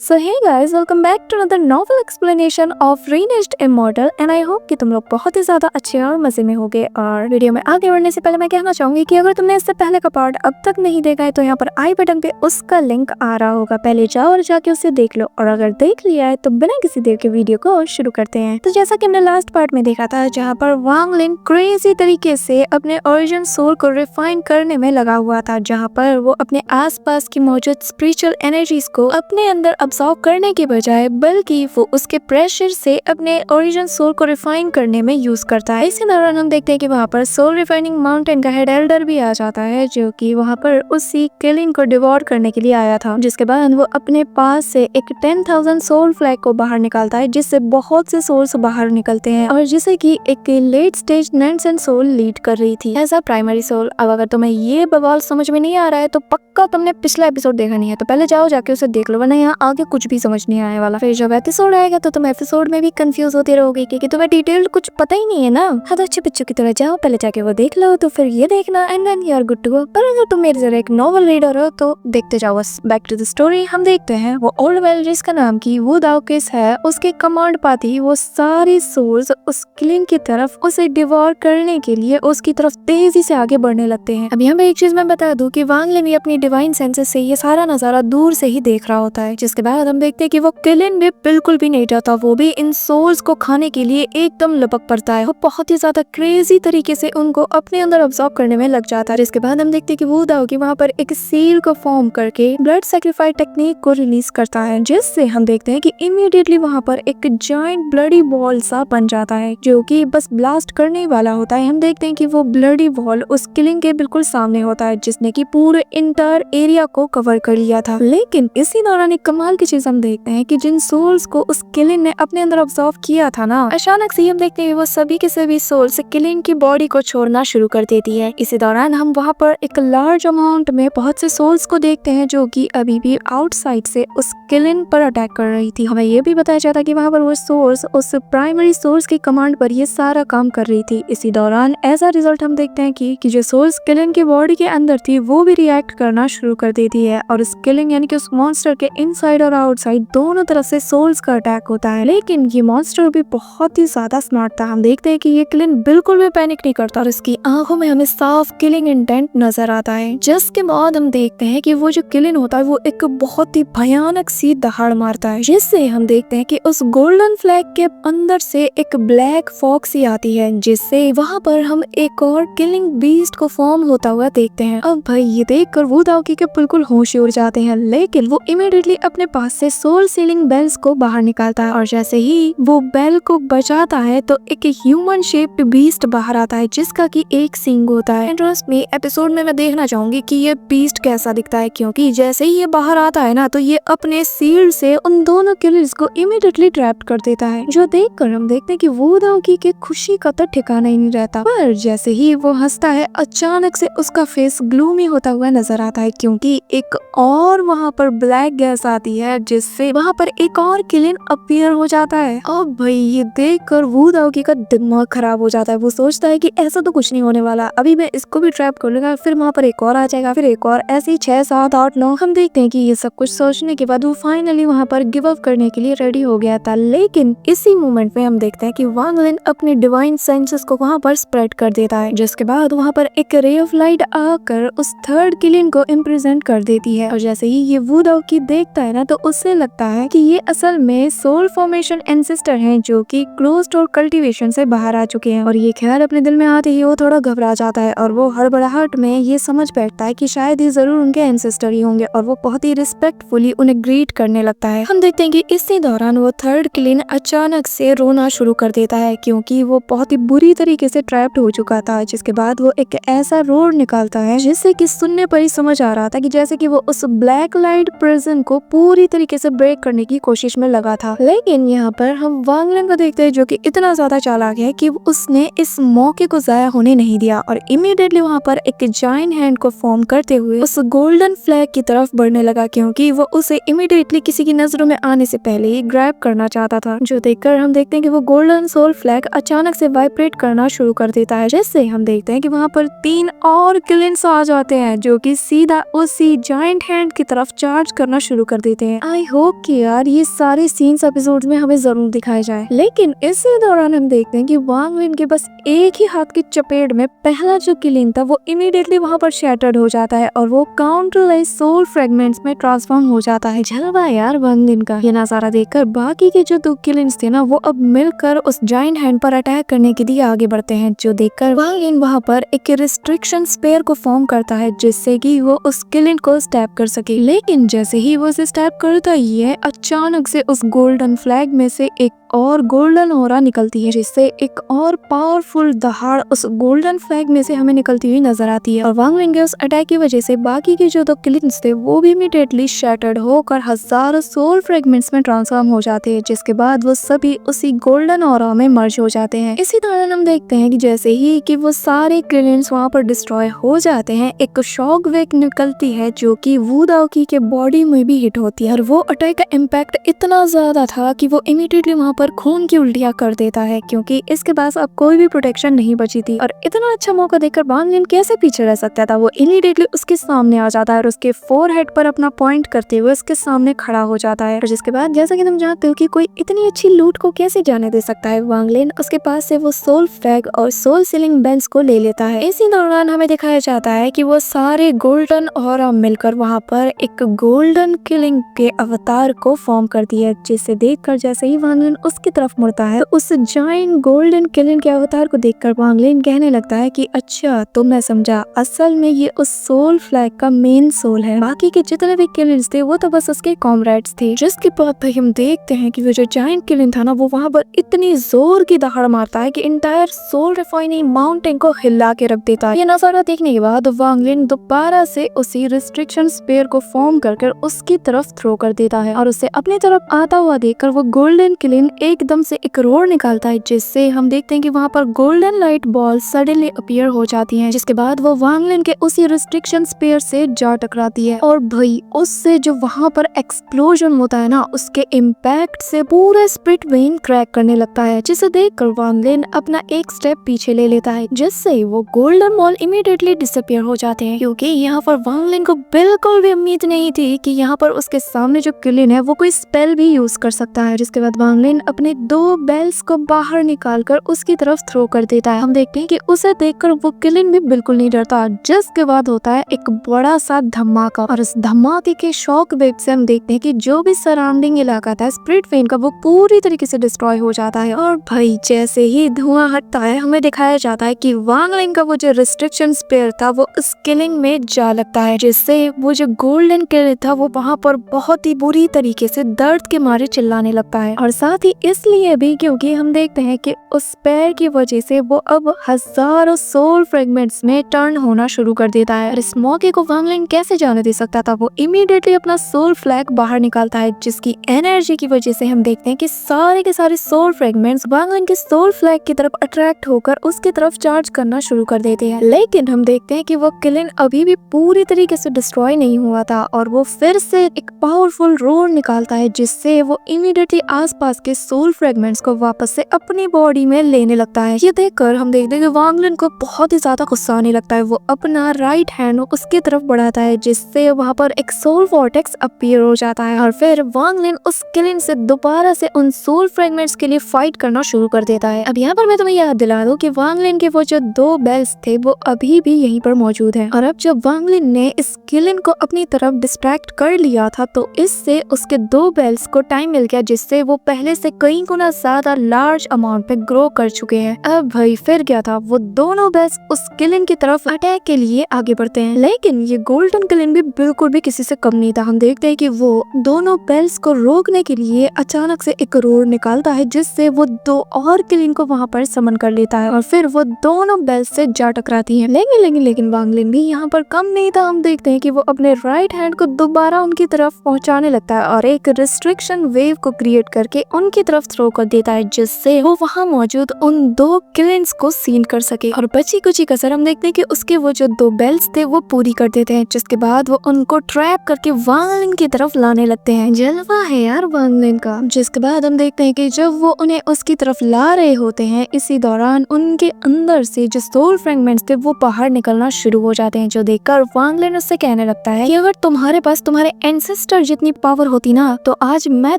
So hey guys, welcome back to another novel explanation of रीनेस्ट immortal and I hope कि तुम लोग बहुत ही ज्यादा अच्छे और मजे में होगे। और वीडियो में आगे बढ़ने से पहले मैं कहना चाहूंगी कि अगर तुमने इससे पहले का पार्ट अब तक नहीं देखा है तो यहाँ पर आई बटन पे उसका लिंक आ रहा होगा, पहले जाओ और जाके उसे देख लो। और अगर देख लिया है तो बिना किसी देर के वीडियो को शुरू करते हैं। तो जैसा कि हमने लास्ट पार्ट में देखा था, जहाँ पर वांग लिन क्रेजी तरीके से अपने ओरिजिन सोल को रिफाइन करने में लगा हुआ था, जहाँ पर वो अपने आसपास की मौजूद स्पिरिचुअल एनर्जीज को अपने अंदर अब्सॉर्ब करने के बजाय बल्कि वो उसके प्रेशर से अपने ओरिजिन सोल को रिफाइन करने में यूज करता है। इसी दौरान हम देखते हैं कि वहाँ पर सोल रिफाइनिंग माउंटेन का हेड एल्डर भी आ जाता है, जो कि वहाँ पर उसी किलिन को डिवोर करने के लिए आया था। जिसके बाद वो अपने पास से एक 10,000 सोल फ्लैग को बाहर निकालता है, जिससे बहुत से सोल्स बाहर निकलते हैं और जिसे कि एक लेट स्टेज नैनसेन सोल लीड कर रही थी एज अ प्राइमरी सोल। अब अगर तुम्हें ये बवाल समझ में नहीं आ रहा है तो पक्का तुमने पिछला एपिसोड देखा नहीं है, तो पहले जाओ जाके उसे देख लो, वरना यहाँ आगे कुछ भी समझ नहीं आने वाला। फिर जब एपिसोड आएगा तो तुम एपिसोड में भी कंफ्यूज होती रहोगी क्योंकि तुम्हें डिटेल कुछ पता ही नहीं है ना। हाँ, तो अच्छे बच्चों की तरह जाओ, पहले जाके वो देख लो, तो फिर ये देखना and then you are good to go. पर अगर तुम मेरी तरह एक नॉवल रीडर हो तो देखते जाओ बस। बैक टू द स्टोरी, हम देखते हैं वो ओल्ड वेल जिसका नाम की वो दाउकिस है, उसके कमांड पाती वो सारी सोल्स उस किलिंग की तरफ उसे डिवोर करने के लिए उसकी तरफ तेजी से आगे बढ़ने लगते हैं। अब यहाँ पे एक चीज मैं बता दूं कि वांग लिन भी अपनी डिवाइन सेंसेस से ये सारा नजारा दूर से ही देख रहा होता है। जिसके बाद हम देखते हैं कि वो किलिन भी बिल्कुल भी नहीं डरता, वो भी इन सोल्स को खाने के लिए एकदम लपक पड़ता है। वो बहुत ही ज्यादा क्रेजी तरीके से उनको अपने अंदर अब्सॉर्ब करने में लग जाता है। जिसके बाद हम देखते हैं कि वो दाओगी वहाँ पर एक सील को फॉर्म करके ब्लड सैक्रिफाइस टेक्निक को रिलीज करता है, जिससे हम देखते हैं कि इमीडिएटली वहाँ पर एक जायंट ब्लडी बॉल सा बन जाता है जो कि बस ब्लास्ट करने वाला होता है। हम देखते हैं कि वो ब्लडी बॉल उस किलिंग के बिल्कुल सामने होता है, जिसने कि पूरे इंटायर एरिया को कवर कर लिया था। लेकिन इसी दौरान एक कमाल की चीज हम देखते हैं कि जिन सोल्स को उस किलिंग ने अपने अंदर ऑब्जर्व किया था ना, अचानक से हम देखते हैं वो सभी के सभी सोल्स किलिंग की बॉडी को छोड़ना शुरू कर देती है। इसी दौरान हम वहाँ पर एक लार्ज अमाउंट में बहुत से सोल्स को देखते हैं जो कि अभी भी आउटसाइड से उस किलिंग पर अटैक कर रही थी। हमें ये भी बताया जाता कि वहाँ पर वो सोल्स उस प्राइमरी सोल्स की कमांड पर ये सारा काम कर रही थी। इसी दौरान एज अ रिजल्ट हम देखते हैं कि जो सोल्स किलिंग की बॉडी के अंदर थी वो भी रिएक्ट करना शुरू कर देती है और उस किलिंग यानी कि उस मॉन्स्टर के इनसाइड और आउटसाइड दोनों तरफ से सोल्स का अटैक होता है। लेकिन ये मॉन्स्टर भी बहुत ही ज्यादा स्मार्ट था। हम देखते हैं कि ये किलिंग बिल्कुल भी पैनिक नहीं करता और इसकी आंखों में हमें साफ किलिंग इंटेंट नजर आता है। जिसके बाद हम देखते हैं कि वो जो किलिंग होता है वो एक बहुत ही भयानक सी दहाड़ मारता है, जिससे हम देखते हैं कि उस गोल्डन फ्लैग के अंदर से एक ब्लैक फॉक्सी आती है, जिससे वहाँ पर हम एक और किलिंग बीस्ट को फॉर्म होता हुआ देखते हैं। अब भाई ये देखकर वो दाओकी के बिल्कुल होश उड़ जाते हैं, लेकिन वो इमीडिएटली अपने पास से सोल सीलिंग बेल्स को बाहर निकालता है और जैसे ही वो बेल को बजाता है तो एक ह्यूमन शेप्ड बीस्ट बाहर आता है, जिसका की एक सींग होता है। ट्रस्ट मी, एपिसोड में मैं देखना चाहूंगी कि ये बीस्ट कैसा दिखता है, क्योंकि जैसे ही ये बाहर आता है ना तो ये अपने सील्ड से उन दोनों किलर्स को इमीडिएटली ट्रैप कर देता है, जो देखकर हम देखते हैं कि वो दाओकी के खुशी का तो ठिकाना ही नहीं रहता। पर जैसे ही वो हंसता है अचानक से उसका फेस ग्लूमी होता हुआ नजर आता है, क्योंकि एक और वहाँ पर ब्लैक गैस आती है, जिससे वहाँ पर एक और किलिंग अपीयर हो जाता है। अब भाई ये देखकर वो दाओकी का दिमाग खराब हो जाता है। वो सोचता है कि ऐसा तो कुछ नहीं होने वाला, अभी मैं इसको भी ट्रैप कर लूंगा, फिर वहाँ पर एक और आ जाएगा, फिर एक और, ऐसे 6, 7, 8, 9। हम देखते हैं कि ये सब कुछ सोचने के बाद वो फाइनली वहाँ पर गिव अप करने के लिए रेडी हो गया था। लेकिन इसी मोमेंट में हम देखते हैं कि वांग लिन अपने डिवाइन सेंसेस को वहाँ पर स्प्रेड कर देता है, जिसके बाद वहाँ पर एक रे ऑफ लाइट आकर उस थर्ड किलिंग को इम्प्रेजेंट कर देती है। और जैसे ही ये वो दाओकी देखता है ना तो उससे लगता है कि ये असल में सोल फॉर्मेशन एंसेस्टर हैं, जो कि क्लोज्ड और कल्टीवेशन से बाहर आ चुके हैं। और ये ख्याल अपने दिल में आते ही वो थोड़ा घबरा जाता है और वो हड़बड़ाहट में ये समझ बैठता है कि शायद ये जरूर उनके एंसेस्टर ही होंगे और वो बहुत ही रिस्पेक्टफुली उन्हें ग्रीट करने लगता है। हम देखते हैं कि इसी दौरान वो थर्ड किलिंग अचानक से रोना शुरू कर देता है, क्योंकि वो बहुत ही बुरी तरीके से ट्रैप्ड हो चुका था। जिसके बाद वो एक ऐसा रोर निकालता है जिससे कि सुनने पर ही समझ आ रहा था कि जैसे कि वो उस ब्लैक लाइट प्रिजन को पूरी तरीके से ब्रेक करने की कोशिश में लगा था। लेकिन यहाँ पर हम वांग लिन को देखते हैं जो कि इतना ज्यादा चालाक है कि उसने इस मौके को जाया होने नहीं दिया और इमीडिएटली वहाँ पर एक जायंट हैंड को फॉर्म करते हुए उस गोल्डन फ्लैग की तरफ बढ़ने लगा, क्योंकि वो उसे इमीडिएटली किसी की नजरों में आने से पहले ही ग्रैब करना चाहता था। जो देखकर हम देखते हैं कि वो गोल्डन सोल फ्लैग अचानक से वाइब्रेट करना शुरू कर देता है, जिससे हम देखते हैं कि वहाँ पर 3 और किलिंग्स आ जाते हैं जो कि सीधा उसी जायंट हैंड की तरफ चार्ज करना शुरू कर देते हैं। आई होप कि यार ये सारे सीन्स एपिसोड में हमें जरूर दिखाए जाए। लेकिन इसी दौरान हम देखते हैं कि वांग लिन के बस एक ही हाथ की चपेट में पहला जो किलिंग था वो इमीडिएटली वहाँ पर शैटर्ड हो जाता है और वो काउंटरलेस सोल फ्रेगमेंट्स में ट्रांसफॉर्म हो जाता है। जलवा यार वांग लिन का। ये नजारा देखकर बाकी के जो 2 किलिंग्स थे ना वो अब मिलकर उस जायंट हैंड पर अटैक करने के लिए आगे बढ़ते हैं, जो देखकर वांग लिन वहाँ पर एक रिस्ट्रिक्शन स्पेयर को फॉर्म करता है जिससे कि वो उस किलिंग को स्टैप कर सके। लेकिन जैसे ही वो उसे स्टैप करता है अचानक से उस गोल्डन फ्लैग में से एक और गोल्डन ऑरा निकलती है, जिससे एक और पावरफुल दहाड़ उस गोल्डन फ्लैग में से हमें निकलती हुई नजर आती है। और वांग लिन के उस अटैक की वजह से बाकी के जो 2 किलिंग्स थे वो भी इमीडिएटली शैटर्ड होकर हजारों सोल फ्रेगमेंट्स में ट्रांसफॉर्म हो जाते हैं, जिसके बाद वो सभी उसी गोल्डन ऑरा में मर्ज हो जाते हैं। इसी दौरान हम देखते हैं कि जैसे ही कि वो सारे किलिंग्स वहाँ पर डिस्ट्रॉय हो जाते हैं, एक शॉक वेव निकलती है जो कि वू दाओकी के बॉडी में भी हिट होती है और वो अटैक का इम्पैक्ट इतना ज्यादा था कि वो इमीडिएटली वहाँ पर खून की उल्टियां कर देता है, क्योंकि इसके पास अब कोई भी प्रोटेक्शन नहीं बची थी। और इतना अच्छा मौका देखकर वांग लिन कैसे पीछे रह सकता था। वो इमीडिएटली उसके सामने आ जाता है और उसके फोरहेड पर अपना पॉइंट करते हुए उसके सामने खड़ा हो जाता है। और जिसके बाद जैसा कि तुम जानते हो कि कोई इतनी अच्छी लूट को कैसे जाने दे सकता है, वांग लिन उसके पास से वो सोल फ्लैग और सोल सीलिंग बेल्स को ले लेता है। इसी दौरान हमें दिखाया जाता है कि वो सारे गोल्डन ऑरा मिलकर वहाँ पर एक गोल्डन किलिंग के अवतार को फॉर्म करती है, जिसे देखकर जैसे ही वांग लिन उसकी तरफ मुड़ता है तो उस जायंट गोल्डन किलिंग के अवतार को देखकर वांग लिन कहने लगता है कि अच्छा तो मैं समझा, असल में ये उस सोल फ्लैग का मेन सोल है, बाकी के जितने भी किलिंग्स थे वो तो बस उसके कॉमरेड्स थे। जिसके बाद भाई हम देखते हैं कि वो जो जायंट किलिंग था ना वो वहाँ पर इतनी जोर की दहाड़ मारता है कि इंटायर सोल रिफाइनिंग माउंटेन को हिला के रख देता है। ये नजारा देखने के बाद वांग लिन दोबारा से उसी रिस्ट्रिक्शन स्पेयर को फॉर्म कर उसकी तरफ थ्रो कर देता है और उसे अपनी तरफ आता हुआ देखकर वो गोल्डन किलिंग एकदम से एक रोर निकालता है, जिससे हम देखते हैं कि वहाँ पर golden light ball suddenly appear हो जाती हैं, जिसके बाद वो वांग लिन के उसी रिस्ट्रिक्शन स्पेयर से जा टकराती है। और भाई उससे जो वहाँ पर एक्सप्लोजन होता है ना उसके इम्पैक्ट से पूरा स्प्लिट वेन क्रैक करने लगता है, जिसे देखकर वांग लिन अपना एक स्टेप पीछे ले लेता है, जिससे वो गोल्डन बॉल इमीडिएटली डिसअपियर हो जाते हैं। क्योंकि यहाँ पर वांग लिन को बिल्कुल भी उम्मीद नहीं थी कि यहाँ पर उसके सामने जो किलिंग है वो कोई स्पेल भी यूज कर सकता है। जिसके बाद वांग लिन अपने 2 बेल्स को बाहर निकालकर उसकी तरफ थ्रो कर देता है। हम देखते हैं कि उसे देखकर वो किलिंग भी बिल्कुल नहीं डरता। जिसके बाद होता है एक बड़ा सा धमाका और इस धमाके के शॉक वेव से हम देखते हैं कि जो भी सराउंडिंग इलाका था स्प्लिट वेन का वो पूरी तरीके से डिस्ट्रॉय हो जाता है। और भाई जैसे ही धुआं हटता है हमें दिखाया जाता है कि वांग लिन का वो जो रिस्ट्रिक्शन स्पेयर था वो उस किलिंग में जा लगता है, जिससे वो जो गोल्डन किलिंग था वो वहाँ पर बहुत ही बुरी तरीके से दर्द के मारे चिल्लाने लगता है। और साथ ही इसलिए भी क्योंकि हम देखते हैं कि उस स्पेयर की वजह से वो अब हजारों सोल फ्रेगमेंट्स में टर्न होना शुरू कर देता है। और इस मौके को वांग लिन कैसे जाने दे सकता था। वो इमीडिएटली अपना सोल फ्लैग बाहर निकालता है, जिसकी एनर्जी की वजह से हम देखते हैं कि सारे के सारे सोल फ्रेगमेंट्स वांग लिन के सोल फ्लैग की तरफ अट्रैक्ट होकर उसकी तरफ चार्ज करना शुरू कर देते हैं। लेकिन हम देखते हैं कि वो किलिंग अभी भी पूरी तरीके से डिस्ट्रॉय नहीं हुआ था और वो फिर से एक पावरफुल रोर निकालता है, जिससे वो इमीडिएटली आसपास के सोल फ्रेगमेंट्स को वापस से अपनी बॉडी में लेने लगता है। ये देखकर हम देखते हैं कि वांग लिन को बहुत ही ज्यादा गुस्सा आने लगता है। वो अपना राइट हैंड उसकी तरफ बढ़ाता है, जिससे वहाँ पर एक सोल वॉर्टेक्स अपीयर हो जाता है और फिर वांग लिन उस किलिंग से दोबारा से उन सोल फ्रेगमेंट्स के लिए फाइट करना शुरू कर देता है। अब यहाँ पर मैं तुम्हें याद दिला दूं कि वांग लिन के वो जो 2 बेल्स थे वो अभी भी यहीं पर मौजूद हैं। और अब जब वांग लिन ने इस किलिंग को अपनी तरफ डिस्ट्रैक्ट कर लिया था तो इससे उसके 2 बेल्स को टाइम मिल गया, जिससे वो पहले से कई गुना ज्यादा लार्ज अमाउंट पे ग्रो कर चुके हैं। अब भाई फिर क्या था, वो दोनों बेल्स उस किलिंग की तरफ अटैक के लिए आगे बढ़ते हैं। लेकिन ये गोल्डन किलिंग भी बिल्कुल भी किसी से कम नहीं था। हम देखते हैं कि वो दोनों बेल्स को रोकने के लिए अचानक से एक रोर निकालता है, जिससे वो 2 और किलिंग को वहाँ पर समन कर लेता है और फिर वो दोनों बेल्स से जा टकराती हैं। लेकिन वांग लिन भी यहाँ पर कम नहीं था। हम देखते हैं कि वो अपने राइट हैंड को दोबारा उनकी तरफ पहुंचाने लगता है और एक रिस्ट्रिक्शन वेव को क्रिएट करके उनकी तरफ थ्रो कर देता है, जिससे वो वहाँ मौजूद उन 2 किलिंग्स को सीन कर सके। और बची कुछ कसर हम देखते हैं कि उसके वो जो 2 बेल्स थे वो पूरी कर देते हैं, जिसके बाद वो उनको ट्रैप करके वांग लिन की तरफ लाने लगते हैं। जलवा है यार वांग लिन का। जिसके बाद हम देखते हैं कि जब वो उन्हें उसकी तरफ ला रहे होते हैं इसी दौरान उनके अंदर से जो सोल फ्रेगमेंट्स थे वो बाहर निकलना शुरू हो जाते हैं, जो देखकर वांग लिन उससे कहने लगता है कि अगर तुम्हारे पास तुम्हारे एंसेस्टर अगर जितनी पावर होती ना तो आज मैं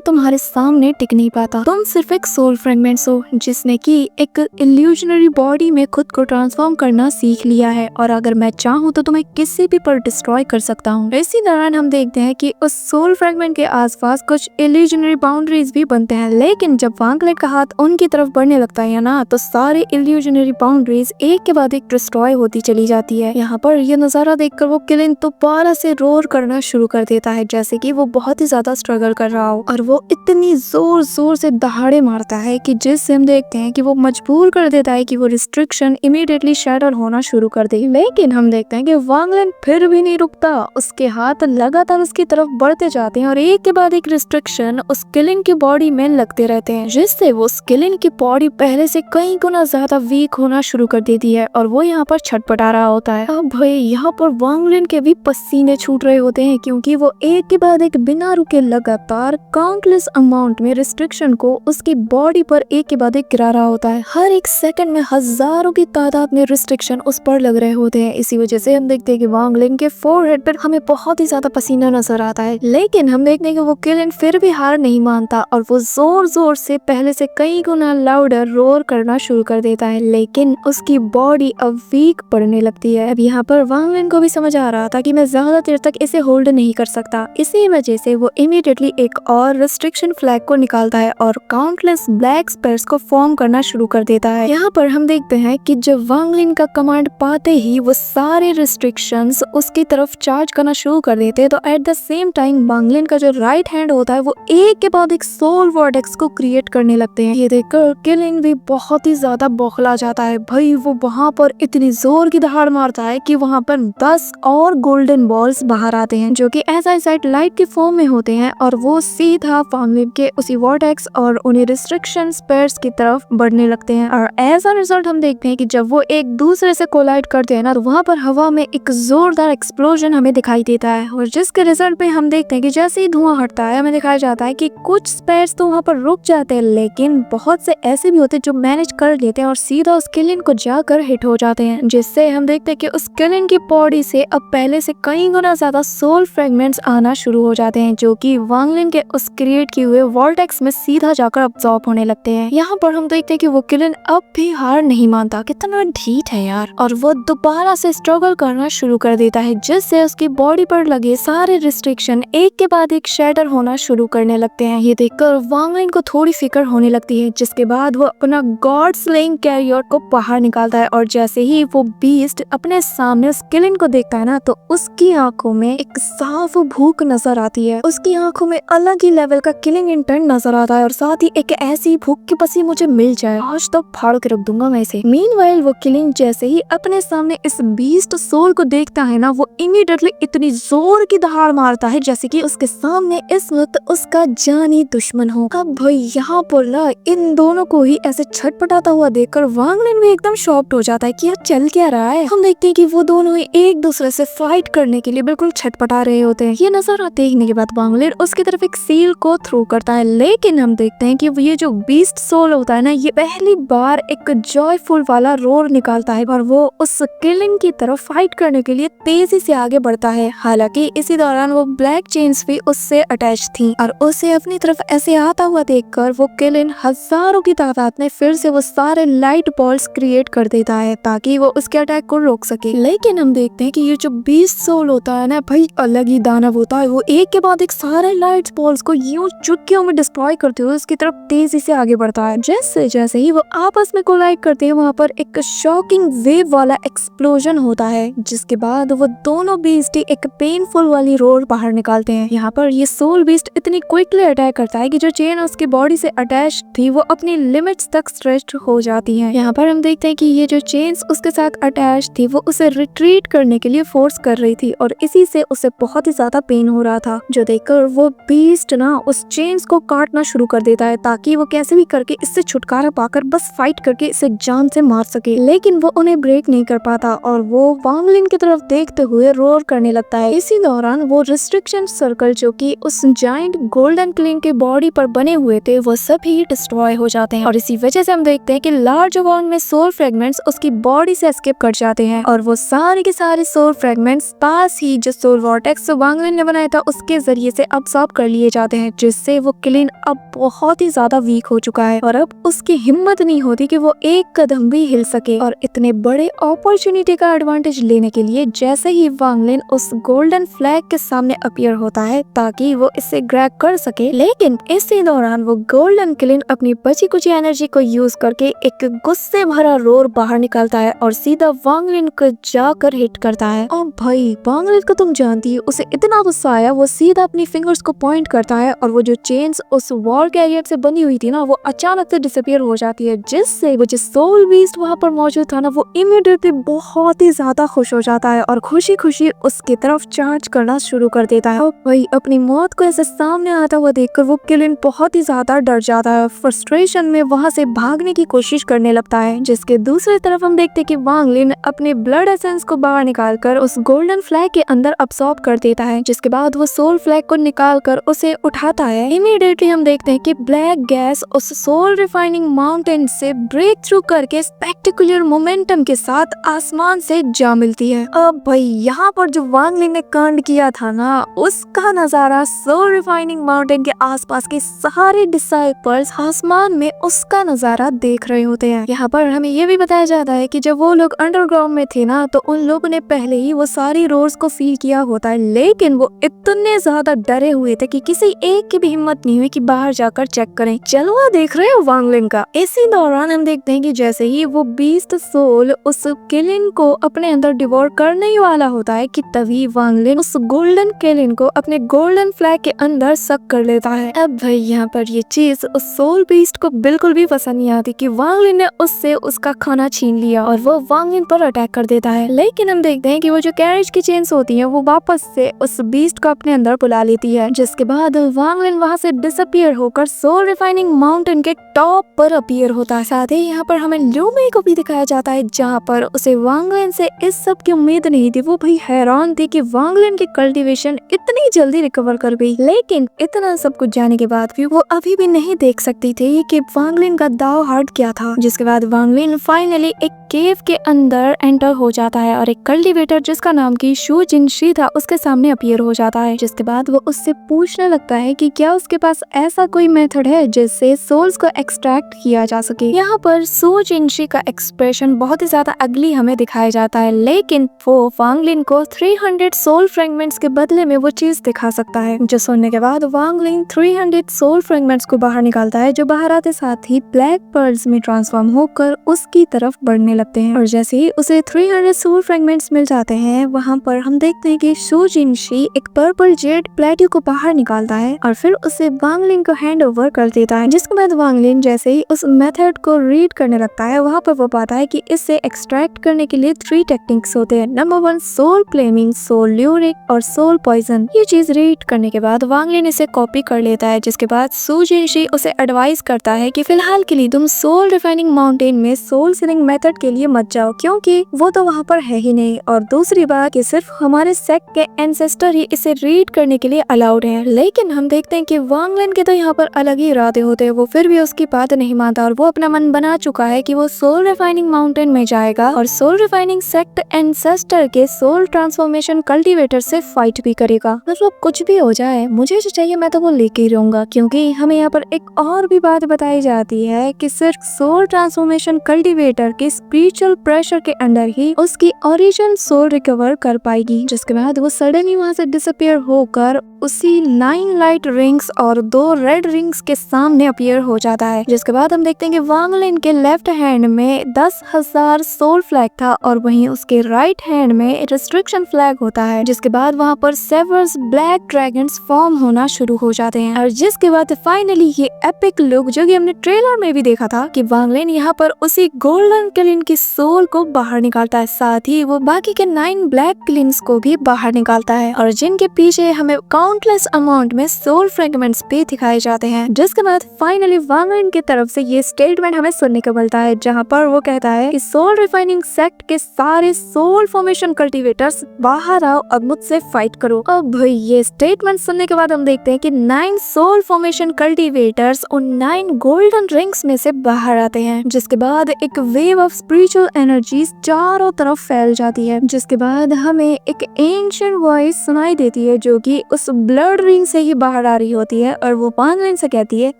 तुम्हारे सामने टिक नहीं पाता। तुम सिर्फ एक सोल फ्रेगमेंट्स हो जिसने की एक इल्यूजनरी बॉडी में खुद को ट्रांसफॉर्म करना सीख लिया है, और अगर मैं चाहूँ तो तुम्हें किसी भी पर डिस्ट्रॉय कर सकता हूँ। इसी दौरान हम देखते हैं कि उस सोल फ्रेगमेंट के आसपास कुछ इल्यूजनरी बाउंड्रीज भी बनते हैं, लेकिन जब वांग लिन का हाथ उनकी तरफ बढ़ने लगता है ना तो सारे इल्यूजनरी बाउंड्रीज एक के बाद एक डिस्ट्रॉय होती चली जाती है। यहाँ पर यह नजारा देखकर वो किलिन दोबारा से रोर करना शुरू कर देता है जैसे कि वो बहुत ही ज्यादा स्ट्रगल कर रहा हो, और वो इतनी जोर जोर से दहाड़े मारता है कि जिससे हम देखते हैं कि वो मजबूर कर देता है कि वो रिस्ट्रिक्शन इमीडिएटली शैटर होना शुरू कर दे। लेकिन हम देखते हैं कि वांग लिन फिर भी नहीं रुकता, उसके हाथ लगातार उसकी तरफ बढ़ते जाते हैं और एक के बाद एक रिस्ट्रिक्शन उस किलिन की बॉडी में लगते रहते हैं, जिससे वो किलिन की बॉडी पहले से कई गुना ज्यादा वीक होना शुरू कर देती है और वो यहाँ पर छटपटा रहा होता है। अब भाई यहाँ पर वांग लिन के भी पसीने छूट रहे होते हैं क्योंकि वो एक के बाद एक बिना रुके लगातार काउंटलेस अमाउंट में रिस्ट्रिक्शन को उसकी बॉडी पर एक के बाद एक गिरा रहा होता है। हर एक सेकंड में हजारों की तादाद में रिस्ट्रिक्शन उस पर लग रहे होते हैं। इसी वजह से हम देखते हैं कि वांग लिन के फोरहेड पर हमें बहुत ही ज्यादा पसीना नजर आता है, लेकिन हम देखते हैं कि वो किलिन फिर भी हार नहीं मानता और वो जोर जोर से पहले से कई गुना लाउडर रोर करना शुरू कर देता है, लेकिन उसकी बॉडी अब वीक पड़ने लगती है। अब यहाँ पर वांग लिन को भी समझ आ रहा था कि मैं ज्यादा देर तक इसे होल्ड नहीं कर सकता। इसी वजह से वो इमीडिएटली एक और रिस्ट्रिक्शन फ्लैग को निकालता है और काउंटलेस ब्लैक स्पेयर्स को फॉर्म करना शुरू कर देता है। यहाँ पर हम देखते हैं कि जब वांग लिन का कमांड पाते ही वो सारे रिस्ट्रिक्शंस उसकी तरफ चार्ज करना शुरू कर देते हैं, तो एट द सेम टाइम वांग लिन का जो राइट हैंड होता है वो एक के बाद एक सोल वर्टेक्स को क्रिएट करने लगते हैं। ये देखकर किलिन भी बहुत ही ज्यादा बौखला जाता है। भाई वो वहाँ पर इतनी जोर की दहाड़ मारता है कि वहाँ पर 10 और गोल्डन बॉल्स बाहर आते हैं जो कि एज आई साइड लाइट के फॉर्म में होते हैं और वो सीधा वांग लिन के उसी वर्टेक्स और उन्हें रिस्ट्रिक्शन स्पेयर्स की तरफ बढ़ने लगते हैं। और एज अ रिजल्ट हम देखते हैं कि जब वो एक दूसरे से कोलाइड करते हैं ना तो वहाँ पर हवा में एक जोरदार एक्सप्लोजन हमें दिखाई देता है, और जिसके रिजल्ट में हम देखते हैं कि जैसे ही धुआं हटता है हमें दिखाया जाता है कि कुछ स्पेयर्स तो वहाँ पर रुक जाते हैं, लेकिन बहुत से ऐसे भी होते हैं जो मैनेज कर लेते हैं और सीधा उस किलिन को जाकर हिट हो जाते हैं, जिससे हम देखते हैं कि उस किलिन की बॉडी से अब पहले से कई गुना ज्यादा सोल फ्रेगमेंट्स आना शुरू हो जाते हैं जो कि वांग लिन के उस क्रिएट किए हुए वॉर्टेक्स में सीधा जाकर अब्सॉर्ब होने लगते हैं। यहाँ पर हम देखते हैं कि वो किलिन अब भी हार नहीं मानता, कितना ढीठ है यार, और वो दोबारा से स्ट्रगल करना शुरू कर देता है जिससे उसकी बॉडी पर लगे सारे रिस्ट्रिक्शन एक के बाद एक शैटर होना शुरू करने लगते हैं। ये देखकर वांग लिन को थोड़ी फिक्र होने लगती है, जिसके बाद वो अपना गॉड स्लेइंग कैरियर को बाहर निकालता है और जैसे ही वो बीस्ट अपने सामने उस किलिन को देखता है ना तो उसकी आंखों में एक साफ भूख नजर आती है। उसकी आंखों में अलग ही लेवल का किलिंग इंटेंट नजर आता है और साथ ही एक ऐसी भूख कि बस ये मुझे मिल जाए, आज तो फाड़ के रख दूंगा मैं इसे। मीनवाइल वो किलिंग जैसे ही अपने सामने इस बीस्ट सोल को देखता है ना वो इमीडिएटली इतनी जोर की दहाड़ मारता है जैसे कि उसके सामने इस वक्त उसका जानी दुश्मन हो। अब भाई यहाँ पर ना इन दोनों को ही ऐसे छटपटाता हुआ देखकर वांग लिन भी एकदम शॉक्ड हो जाता है कि यार चल क्या रहा है। हम देखते हैं कि वो दोनों ही एक दूसरे से फाइट करने के लिए बिल्कुल छटपटा रहे होते हैं। ये नजारा देखने के बाद वांग लिन उसकी तरफ एक सील को थ्रो करता है, लेकिन हम देखते हैं कि ये जो बीस्ट सोल होता है ना ये पहली बार एक जॉयफुल वाला रोर निकालता है और वो उस किलिंग की तरफ फाइट करने के लिए तेजी से आगे बढ़ता है। हालांकि इसी दौरान वो ब्लैक चेन्स भी उससे अटैच थी और उसे अपनी तरफ ऐसे आता हुआ देखकर वो किलिन हजारों की तादाद में फिर से वो सारे लाइट बॉल्स क्रिएट कर देता है ताकि वो उसके अटैक को रोक सके। लेकिन हम देखते हैं कि ये जो बीस्ट सोल होता है ना भाई अलग ही दानव होता है। वो एक के बाद एक सारे लाइट बॉल्स को यूं चुटकियों में डिस्ट्रॉय करते हुए उसकी तरफ तेजी से आगे बढ़ता है। जैसे जैसे ही वो आपस में कोलाइड करते हैं वहाँ पर एक शॉकिंग वेव वाला एक्सप्लोजन होता है, जिसके बाद वो दोनों बीस्ट एक पेनफुल वाली रोर बाहर निकालते हैं। यहाँ पर ये सोल बीस्ट इतनी क्विकली अटैक करता है कि जो चेन उसकी बॉडी से अटैच थी वो अपनी लिमिट्स तक स्ट्रेच्ड हो जाती है। यहाँ पर हम देखते हैं कि ये जो चेन्स उसके साथ अटैच थी वो उसे रिट्रीट करने के लिए फोर्स कर रही थी और इसी से उसे बहुत ही ज्यादा पेन हो रहा था, जो देखकर वो बीस्ट ना उस चेन्स को काटना शुरू कर देता है ताकि वो कैसे भी करके इससे छुटकारा पाकर बस फाइट करके इसे जान से मार सके। लेकिन वो उन्हें ब्रेक नहीं कर पाता और वो वांग लिन की तरफ देखते हुए रोर करने लगता है। इसी दौरान वो रिस्ट्रिक्शन सर्कल जो कि उस जायंट गोल्डन किलिंग के बॉडी पर बने हुए थे वो सभी डिस्ट्रॉय हो जाते हैं और इसी वजह से हम देखते हैं कि लार्ज अमाउंट में सोल फ्रेगमेंट्स उसकी बॉडी से एस्केप कर जाते हैं और वो सारे के सारे सोल फ्रेगमेंट्स पास ही जो सोल वॉर्टेक्स वांग लिन ने बनाया था उसके जरिए से अब्सॉर्ब कर लिए जाते हैं, जिससे वो किलिन अब बहुत ही ज्यादा वीक हो चुका है और अब उसकी हिम्मत नहीं होती कि वो एक कदम भी हिल सके। और इतने बड़े अपॉर्चुनिटी का एडवांटेज लेने के लिए जैसे ही वांग लिन उस गोल्डन फ्लैग के सामने अपीयर होता है ताकि वो इसे ग्रैब कर सके, लेकिन इसी दौरान वो गोल्डन किलिन अपनी बची कुछ एनर्जी को यूज करके एक गुस्से भरा रोर बाहर निकालता है और सीधा वांग लिन को जाकर हिट करता है। और भाई वांग लिन को तुम जानती है, उसे इतना गुस्सा आया वो सीधा अपनी फिंगर्स को पॉइंट करता है और वो जो चेन्स उस वॉर कैरियर से बंधी हुई थी ना, वो अचानक से डिसअपीयर हो जाती है, जिससे वो जो सोल बीस्ट वहाँ पर मौजूद था ना, वो इमीडिएटली बहुत ही ज्यादा खुश हो जाता है और खुशी खुशी उसकी तरफ चार्ज करना शुरू कर देता है। और भाई अपनी मौत को ऐसे सामने आता हुआ देखकर वो किलिन बहुत ही ज्यादा डर जाता है, फ्रस्ट्रेशन में वहाँ से भागने की कोशिश करने लगता है। जिसके दूसरी तरफ हम देखते कि वांग लिन अपने ब्लड एसेंस को बाहर निकालकर उस गोल्डन फ्लैग के अंदर अब्सॉर्ब कर देता है, जिसके बाद वो सोल फ्लैग को निकालकर उसे उठाता है। इमीडिएटली हम देखते हैं कि ब्लैक गैस उस सोल रिफाइनिंग माउंटेन से ब्रेक थ्रू करके स्पेक्टिकुलर मोमेंटम के साथ आसमान से जा मिलती है। अब भाई यहाँ पर जो वांग लिन ने कांड किया था ना, उसका नजारा सोल रिफाइनिंग माउंटेन के आसपास के सारे डिसाइपल्स आसमान में उसका नजारा देख रहे होते हैं। यहाँ पर हमें ये भी बताया जाता है कि जब वो लोग अंडरग्राउंड में थे ना, तो उन लोगों ने पहले ही वो सारी रोर्स को फील किया होता है, लेकिन वो इतने ज्यादा डरे हुए थे कि किसी एक की भी हिम्मत नहीं हुई कि बाहर जाकर चेक करें। चलो देख रहे हो वांग लिन का। इसी दौरान हम देखते हैं कि जैसे ही वो बीस्ट सोल उस किलिन को अपने अंदर डिवोर करने ही वाला होता है कि तभी वांग लिन उस गोल्डन किलिन को अपने गोल्डन फ्लैग के अंदर सक कर लेता है। अब भाई यहाँ पर ये चीज उस सोल बीस्ट को बिल्कुल भी पसंद नहीं आती कि वांग लिन ने उससे उसका खाना छीन लिया और वो वांग लिन पर अटैक कर देता है। लेकिन हम देखते हैं कि वो जो कैरेज की चेन्स होती हैं वो वापस से उस बीस्ट को अपने अंदर बुला लेती है, जिसके बाद वांग लिन वहाँ से डिसअपीयर होकर सोल रिफाइनिंग माउंटेन के टॉप पर अपीयर होता है। साथ ही यहाँ पर हमें लू मेई को भी दिखाया जाता है, जहाँ पर उसे वांग लिन से इस सब की उम्मीद नहीं थी। वो भाई हैरान थी कि वांग लिन की कल्टीवेशन इतनी जल्दी रिकवर कर गई, लेकिन इतना सब कुछ जाने के बाद भी वो अभी भी नहीं देख सकती थी कि वांग लिन का दाव हार्ड क्या था। जिसके बाद वांग लिन फाइनली एक केव के अंदर एंटर हो जाता है और एक कल्टीवेटर जिसका नाम की शू जिनशी था उसके सामने अपीयर हो जाता है। जिसके बाद वो उससे पूछने लगता है कि क्या उसके पास ऐसा कोई मेथड है जिससे सोल्स को एक्सट्रैक्ट किया जा सके। यहाँ पर शू जिनशी का एक्सप्रेशन बहुत ही ज्यादा अगली हमें दिखाया जाता है, लेकिन वो वांग लिन को 300 सोल फ्रेगमेंट्स के बदले में वो चीज दिखा सकता है। जो सुनने के बाद वांग लिन 300 सोल फ्रेगमेंट्स को बाहर निकालता है, जो बाहर आते साथ ही ब्लैक पर्ल्स में ट्रांसफॉर्म होकर उसकी तरफ बढ़ने लगते हैं। और जैसे ही उसे 300 सोल फ्रेगमेंट्स मिल जाते हैं, वहाँ पर हम देखते हैं कि शू जिनशी एक पर्पल जेड प्लेट्यू को बाहर निकालता है और फिर उसे वांग लिन को हैंड ओवर कर देता है। जिसके बाद वांग लिन जैसे ही उस मेथड को रीड करने लगता है, वहाँ पर वो पाता है कि इससे एक्सट्रैक्ट करने के लिए 3 टेक्निक्स होते हैं। नंबर 1 सोल प्लेमिंग, सोल ल्यूरिक और सोल पॉइजन। ये चीज रीड करने के बाद वांग लिन इसे कॉपी कर लेता है, जिसके बाद शू जिनशी उसे एडवाइस करता है कि फिलहाल के लिए तुम सोल रिफाइनिंग माउंटेन में सोल सीलिंग मेथड के लिए मत जाओ, क्योंकि वो तो वहाँ पर है ही नहीं, और दूसरी बात कि सिर्फ हमारे सेक्ट के एंसेस्टर ही इसे रीड करने के लिए अलाउड है। लेकिन हम देखते हैं कि वांग लिन के तो यहाँ पर अलग ही इरादे होते हैं, वो फिर भी उसकी बात नहीं मानता और वो अपना मन बना चुका है कि वो सोल रिफाइनिंग माउंटेन में जाएगा और सोल रिफाइनिंग सेक्ट एंसेस्टर के सोल ट्रांसफॉर्मेशन कल्टीवेटर से फाइट भी करेगा। मतलब कुछ भी हो जाए, मुझे जो चाहिए मैं तो वो लेके ही रहूंगा, क्योंकि हमें यहाँ पर एक और भी बात बताई जाती है कि सिर्फ सोल ट्रांसफॉर्मेशन कल्टीवेटर के स्पिरिचुअल प्रेशर के अंडर ही उसकी ओरिजिनल सोल रिकवर कर पाएगी। जिसके बाद वो सडनली वहाँ से डिसअपीयर होकर उसी 9 लाइट रिंग्स और 2 रेड रिंग्स के सामने अपीयर हो जाता है। जिसके बाद हम देखते हैं कि वांग लिन के लेफ्ट हैंड में 10,000 सोल फ्लैग था और वहीं उसके राइट हैंड में रिस्ट्रिक्शन फ्लैग होता है। जिसके बाद वहाँ पर सेवर्स ब्लैक ड्रैगन्स फॉर्म होना शुरू हो जाते हैं और जिसके बाद फाइनली ये एपिक लुक जो कि हमने ट्रेलर में भी देखा था कि वांग लिन यहाँ पर उसी गोल्डन किलिन की सोल को बाहर निकालता है, साथ ही वो बाकी के 9 ब्लैक किलिन्स को भी बाहर निकालता है और जिनके पीछे हमें काउंटलेस अमाउंट में सोल फ्रेगमेंट्स भी दिखाए जाते हैं। जिसके बाद फाइनली वांग लिन की तरफ से ये स्टेटमेंट हमें सुनने को मिलता है, जहाँ पर वो कहता है कि सोल रिफाइनिंग सेक्ट के सारे सोल फॉर्मेशन कल्टीवेटर्स बाहर आओ और मुझसे फाइट करो। अब भाई ये स्टेटमेंट सुनने के बाद हम देखते हैं कि 9 सोल फॉर्मेशन कल्टीवेटर्स उन 9 गोल्डन रिंग्स में से बाहर आते हैं। जिसके बाद एक वेव ऑफ स्पिरिचुअल एनर्जीज चारों तरफ फैल जाती है। जिसके बाद हमें एक एंशिएंट वॉइस सुनाई देती है जो कि उस ब्लड रिंग से ही बाहर आ रही होती है और वो वानलिन से कहती है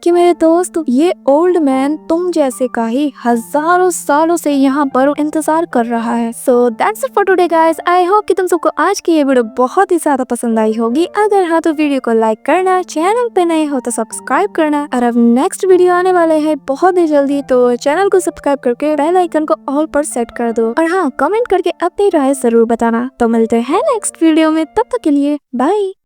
कि मेरे दोस्त, ये ओल्ड मैन तुम जैसे का ही हजारों सालों से यहाँ पर इंतजार कर रहा है। So that's it for today guys. I hope कि तुम सबको आज की ये वीडियो बहुत ही ज्यादा पसंद आई होगी। अगर हाँ तो वीडियो को लाइक करना, चैनल पे नए हो तो सब्सक्राइब करना, और अब नेक्स्ट वीडियो आने वाले हैं बहुत ही जल्दी, तो चैनल को सब्सक्राइब करके बेल आइकन को ऑल पर सेट कर दो। और हाँ, कमेंट करके अपनी राय जरूर बताना। तो मिलते हैं नेक्स्ट वीडियो में, तब तक के लिए बाय।